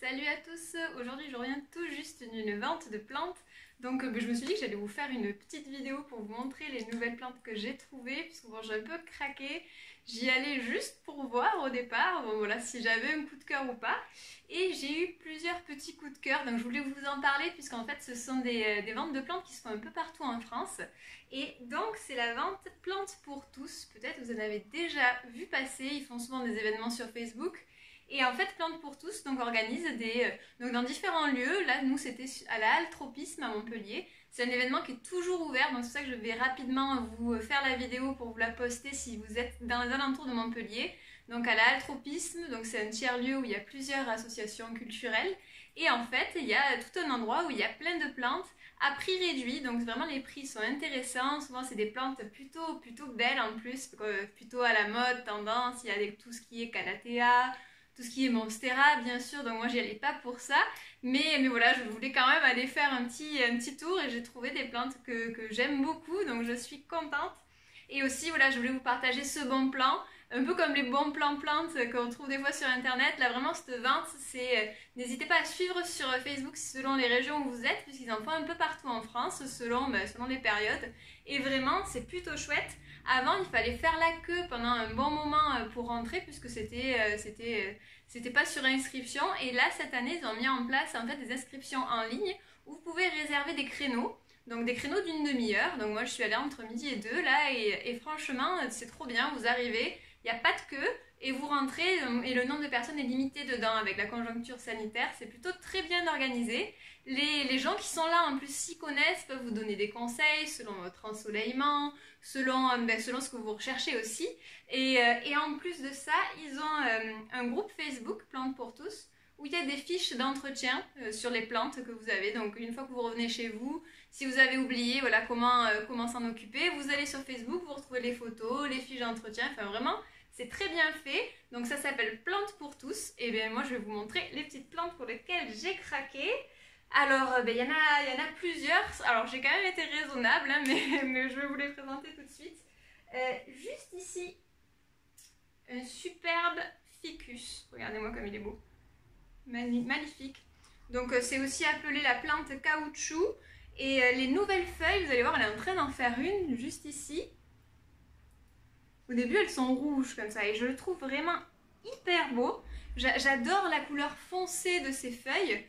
Salut à tous, aujourd'hui je reviens tout juste d'une vente de plantes. Donc je me suis dit que j'allais vous faire une petite vidéo pour vous montrer les nouvelles plantes que j'ai trouvées. Puisque bon, j'ai un peu craqué, j'y allais juste pour voir au départ, bon, voilà, si j'avais un coup de cœur ou pas. Et j'ai eu plusieurs petits coups de cœur, donc je voulais vous en parler puisqu'en fait ce sont des ventes de plantes qui se font un peu partout en France. Et donc c'est la vente Plantes pour tous, peut-être vous en avez déjà vu passer, ils font souvent des événements sur Facebook. Et en fait, Plantes pour tous donc, organise donc dans différents lieux. Là, nous, c'était à la Halle Tropisme à Montpellier. C'est un événement qui est toujours ouvert, donc c'est pour ça que je vais rapidement vous faire la vidéo pour vous la poster si vous êtes dans les alentours de Montpellier. Donc à la Halle Tropisme, donc c'est un tiers-lieu où il y a plusieurs associations culturelles. Et en fait, il y a tout un endroit où il y a plein de plantes à prix réduit. Donc vraiment, les prix sont intéressants. Souvent, c'est des plantes plutôt belles en plus, plutôt à la mode, tendance. Il y a tout ce qui est Calathea, tout ce qui est Monstera bien sûr, donc moi j'y allais pas pour ça, mais voilà, je voulais quand même aller faire un petit tour et j'ai trouvé des plantes que j'aime beaucoup, donc je suis contente. Et aussi voilà, je voulais vous partager ce bon plan, un peu comme les bons plans plantes qu'on trouve des fois sur internet. Là vraiment cette vente, n'hésitez pas à suivre sur Facebook selon les régions où vous êtes, puisqu'ils en font un peu partout en France selon les périodes, et vraiment c'est plutôt chouette. Avant, il fallait faire la queue pendant un bon moment pour rentrer, puisque c'était pas sur inscription. Et là, cette année, ils ont mis en place en fait des inscriptions en ligne où vous pouvez réserver des créneaux. Donc des créneaux d'une demi-heure. Donc moi, je suis allée entre midi et 2 là, et franchement, c'est trop bien. Vous arrivez, il n'y a pas de queue et vous rentrez, et le nombre de personnes est limité dedans avec la conjoncture sanitaire. C'est plutôt très bien organisé. Les gens qui sont là en plus s'y connaissent, peuvent vous donner des conseils selon votre ensoleillement, selon ce que vous recherchez aussi. Et en plus de ça, ils ont un groupe Facebook, Plantes pour tous, où il y a des fiches d'entretien sur les plantes que vous avez. Donc une fois que vous revenez chez vous, si vous avez oublié voilà, comment s'en occuper, vous allez sur Facebook, vous retrouvez les photos, les fiches d'entretien, enfin vraiment, c'est très bien fait. Donc ça s'appelle Plantes pour tous. Et bien moi je vais vous montrer les petites plantes pour lesquelles j'ai craqué. Alors, il y en a plusieurs. Alors, j'ai quand même été raisonnable, hein, mais je vais vous les présenter tout de suite. Juste ici, un superbe ficus. Regardez-moi comme il est beau. Magnifique. Donc, c'est aussi appelé la plante caoutchouc. Et les nouvelles feuilles, vous allez voir, elle est en train d'en faire une, juste ici. Au début, elles sont rouges comme ça. Et je le trouve vraiment hyper beau. J'adore la couleur foncée de ces feuilles.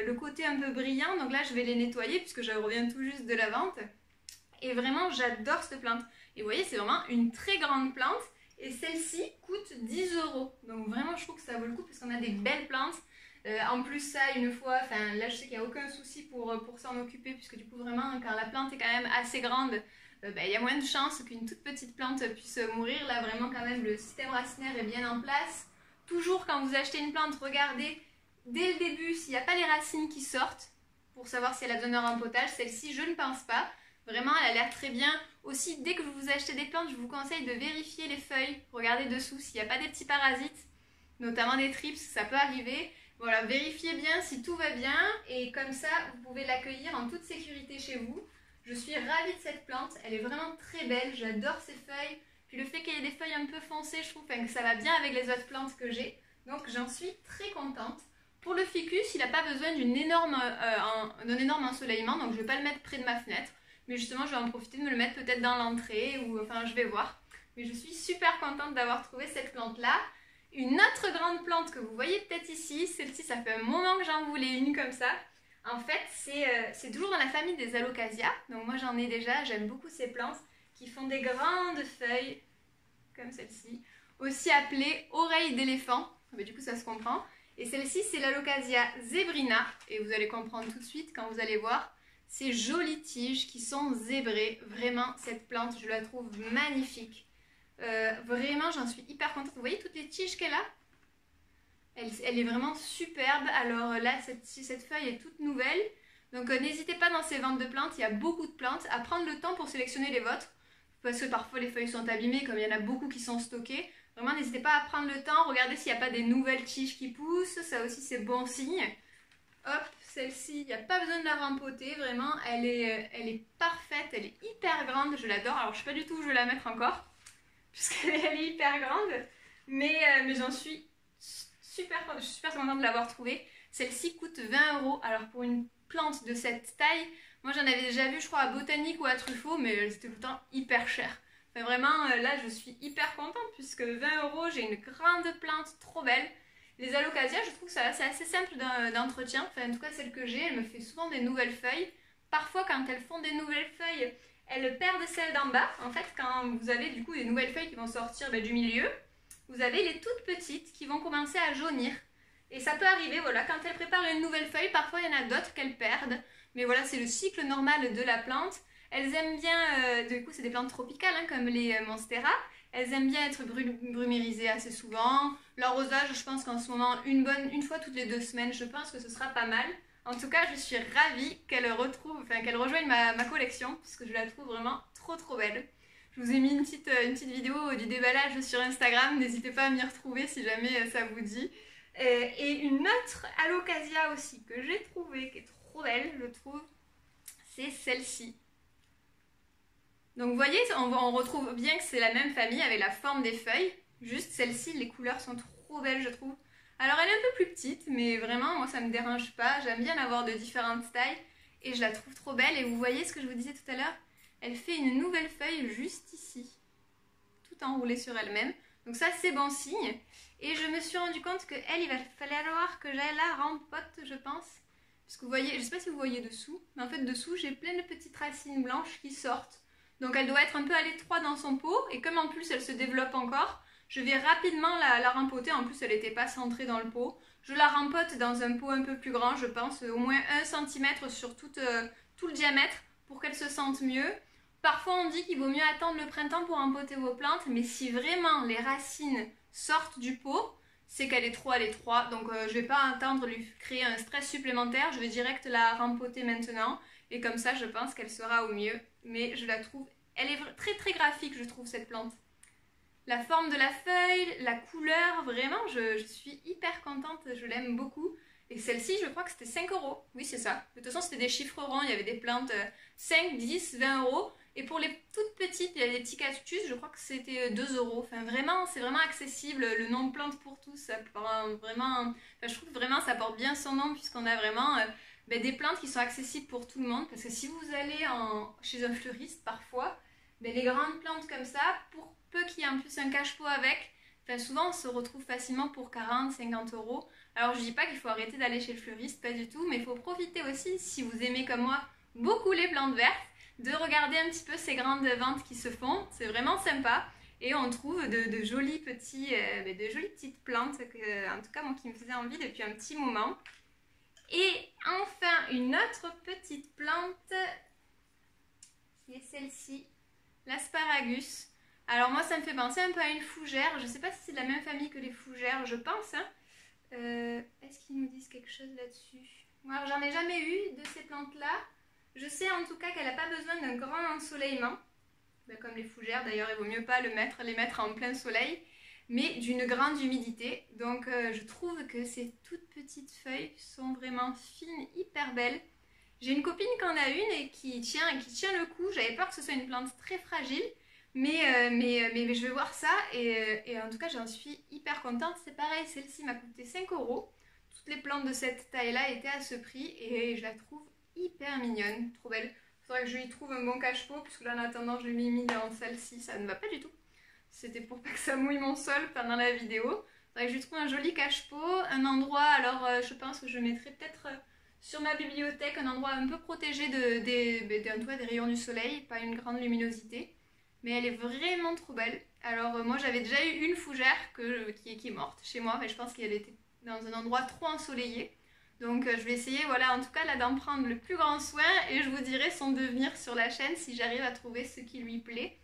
Le côté un peu brillant, donc là je vais les nettoyer puisque je reviens tout juste de la vente. Et vraiment j'adore cette plante. Et vous voyez, c'est vraiment une très grande plante. Et celle-ci coûte 10 €. Donc vraiment je trouve que ça vaut le coup parce qu'on a des belles plantes. En plus ça, une fois, enfin là je sais qu'il n'y a aucun souci pour s'en occuper, puisque du coup vraiment quand la plante est quand même assez grande, il y a moins de chances qu'une toute petite plante puisse mourir. Là vraiment quand même le système racinaire est bien en place. Toujours quand vous achetez une plante, regardez dès le début s'il n'y a pas les racines qui sortent pour savoir si elle a besoin d'un rempotage. Celle-ci je ne pense pas. Vraiment elle a l'air très bien. Aussi dès que vous achetez des plantes, je vous conseille de vérifier les feuilles. Regardez dessous s'il n'y a pas des petits parasites, notamment des trips, ça peut arriver. Voilà, vérifiez bien si tout va bien et comme ça vous pouvez l'accueillir en toute sécurité chez vous. Je suis ravie de cette plante, elle est vraiment très belle, j'adore ses feuilles. Puis le fait qu'il y ait des feuilles un peu foncées, je trouve que ça va bien avec les autres plantes que j'ai. Donc j'en suis très contente. Pour le ficus, il n'a pas besoin d'un énorme ensoleillement, donc je ne vais pas le mettre près de ma fenêtre. Mais justement, je vais en profiter de me le mettre peut-être dans l'entrée, ou enfin je vais voir. Mais je suis super contente d'avoir trouvé cette plante-là. Une autre grande plante que vous voyez peut-être ici, celle-ci, ça fait un moment que j'en voulais une comme ça. En fait, c'est toujours dans la famille des Alocasia. Donc moi j'en ai déjà, j'aime beaucoup ces plantes qui font des grandes feuilles, comme celle-ci. Aussi appelée oreille d'éléphant, mais du coup ça se comprend. Et celle-ci, c'est l'Alocasia zebrina. Et vous allez comprendre tout de suite quand vous allez voir ces jolies tiges qui sont zébrées. Vraiment, cette plante, je la trouve magnifique. Vraiment, j'en suis hyper contente. Vous voyez toutes les tiges qu'elle a? Elle est vraiment superbe. Alors là, cette feuille est toute nouvelle. Donc n'hésitez pas dans ces ventes de plantes, il y a beaucoup de plantes, à prendre le temps pour sélectionner les vôtres. Parce que parfois les feuilles sont abîmées, comme il y en a beaucoup qui sont stockées. Vraiment, n'hésitez pas à prendre le temps, regardez s'il n'y a pas des nouvelles tiges qui poussent, ça aussi c'est bon signe. Hop, celle-ci, il n'y a pas besoin de la rempoter, vraiment, elle est parfaite, elle est hyper grande, je l'adore. Alors je ne sais pas du tout où je vais la mettre encore, puisqu'elle est hyper grande, mais j'en suis je suis super contente de l'avoir trouvée. Celle-ci coûte 20 €. Alors pour une plante de cette taille, moi j'en avais déjà vu je crois à Botanique ou à Truffaut, mais c'était tout le temps hyper cher. Enfin vraiment là je suis hyper contente puisque 20 €, j'ai une grande plante trop belle. Les alocasias, je trouve que c'est assez simple d'entretien. Enfin en tout cas celle que j'ai, elle me fait souvent des nouvelles feuilles. Parfois quand elles font des nouvelles feuilles, elles perdent celles d'en bas. En fait quand vous avez du coup des nouvelles feuilles qui vont sortir du milieu, vous avez les toutes petites qui vont commencer à jaunir. Et ça peut arriver, voilà, quand elles préparent une nouvelle feuille, parfois il y en a d'autres qu'elles perdent. Mais voilà, c'est le cycle normal de la plante. Elles aiment bien, du coup c'est des plantes tropicales hein, comme les monstera. Elles aiment bien être brumérisées assez souvent. L'arrosage, je pense qu'en ce moment, une fois toutes les 2 semaines, je pense que ce sera pas mal. En tout cas, je suis ravie qu'elle rejoigne ma collection, puisque je la trouve vraiment trop belle. Je vous ai mis une petite vidéo du déballage sur Instagram, n'hésitez pas à m'y retrouver si jamais ça vous dit. Et une autre alocasia aussi que j'ai trouvée, qui est trop belle, je trouve, c'est celle-ci. Donc vous voyez, on retrouve bien que c'est la même famille avec la forme des feuilles. Juste celle-ci, les couleurs sont trop belles, je trouve. Alors elle est un peu plus petite, mais vraiment, moi ça me dérange pas. J'aime bien avoir de différentes tailles et je la trouve trop belle. Et vous voyez ce que je vous disais tout à l'heure, elle fait une nouvelle feuille juste ici, tout enroulée sur elle-même. Donc ça c'est bon signe. Et je me suis rendu compte qu'elle, il va falloir que j'aille la rempote, je pense. Parce que vous voyez, je ne sais pas si vous voyez dessous, mais en fait dessous j'ai plein de petites racines blanches qui sortent. Donc elle doit être un peu à l'étroit dans son pot, et comme en plus elle se développe encore, je vais rapidement la rempoter. En plus elle n'était pas centrée dans le pot. Je la rempote dans un pot un peu plus grand, je pense, au moins 1 cm sur tout le diamètre, pour qu'elle se sente mieux. Parfois on dit qu'il vaut mieux attendre le printemps pour rempoter vos plantes, mais si vraiment les racines sortent du pot, c'est qu'elle est trop à l'étroit. Donc je vais pas attendre lui créer un stress supplémentaire, je vais direct la rempoter maintenant. Et comme ça je pense qu'elle sera au mieux. Mais je la trouve, elle est très graphique je trouve cette plante. La forme de la feuille, la couleur, vraiment je suis hyper contente, je l'aime beaucoup. Et celle-ci je crois que c'était 5 €, oui c'est ça. De toute façon c'était des chiffres ronds, il y avait des plantes 5, 10, 20 €. Et pour les toutes petites, il y a des petits cactus, je crois que c'était 2 €. Enfin vraiment, c'est vraiment accessible. Le nom Plante pour tous, ça vraiment, enfin, je trouve vraiment ça porte bien son nom puisqu'on a vraiment des plantes qui sont accessibles pour tout le monde. Parce que si vous allez chez un fleuriste parfois, les grandes plantes comme ça, pour peu qu'il y ait en plus un cache-pot avec, souvent on se retrouve facilement pour 40, 50 €. Alors je dis pas qu'il faut arrêter d'aller chez le fleuriste, pas du tout, mais il faut profiter aussi, si vous aimez comme moi beaucoup les plantes vertes, de regarder un petit peu ces grandes ventes qui se font, c'est vraiment sympa. Et on trouve de jolies petites plantes, en tout cas moi qui me faisait envie depuis un petit moment. Et enfin une autre petite plante, qui est celle-ci, l'asparagus. Alors moi ça me fait penser un peu à une fougère, je ne sais pas si c'est de la même famille que les fougères, je pense. Hein. Est-ce qu'ils nous disent quelque chose là-dessus? Moi j'en ai jamais eu de ces plantes-là. Je sais en tout cas qu'elle n'a pas besoin d'un grand ensoleillement, comme les fougères d'ailleurs, il vaut mieux pas les mettre en plein soleil, mais d'une grande humidité. Donc je trouve que ces toutes petites feuilles sont vraiment fines, hyper belles. J'ai une copine qui en a une et qui tient le coup. J'avais peur que ce soit une plante très fragile, mais je vais voir ça et en tout cas j'en suis hyper contente. C'est pareil, celle-ci m'a coûté 5 €. Toutes les plantes de cette taille-là étaient à ce prix et je la trouve hyper mignonne, trop belle. Il faudrait que je lui trouve un bon cache-pot, puisque là en attendant je l'ai mis dans celle-ci, ça ne va pas du tout. C'était pour pas que ça mouille mon sol pendant la vidéo. Il faudrait que je lui trouve un joli cache-pot, un endroit, alors je pense que je mettrai peut-être sur ma bibliothèque un endroit un peu protégé des rayons du soleil, pas une grande luminosité. Mais elle est vraiment trop belle. Alors moi j'avais déjà eu une fougère qui est morte chez moi, mais je pense qu'elle était dans un endroit trop ensoleillé. Donc je vais essayer, voilà, en tout cas là d'en prendre le plus grand soin et je vous dirai son devenir sur la chaîne si j'arrive à trouver ce qui lui plaît.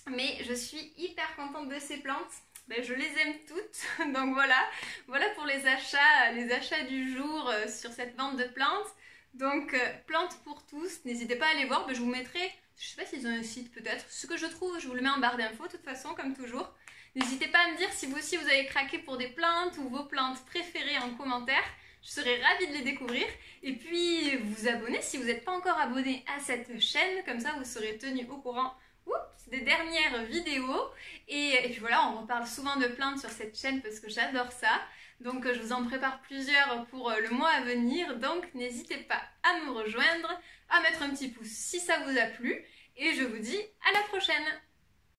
Mais je suis hyper contente de ces plantes, je les aime toutes. Donc voilà pour les achats du jour sur cette vente de plantes. Donc plantes pour tous, n'hésitez pas à aller voir, je vous mettrai, je sais pas s'ils ont un site peut-être, ce que je trouve je vous le mets en barre d'infos de toute façon comme toujours. N'hésitez pas à me dire si vous aussi vous avez craqué pour des plantes ou vos plantes préférées en commentaire. Je serais ravie de les découvrir. Et puis vous abonner si vous n'êtes pas encore abonné à cette chaîne. Comme ça vous serez tenu au courant des dernières vidéos. Et puis voilà, on reparle souvent de plantes sur cette chaîne parce que j'adore ça. Donc je vous en prépare plusieurs pour le mois à venir. Donc n'hésitez pas à me rejoindre, à mettre un petit pouce si ça vous a plu. Et je vous dis à la prochaine!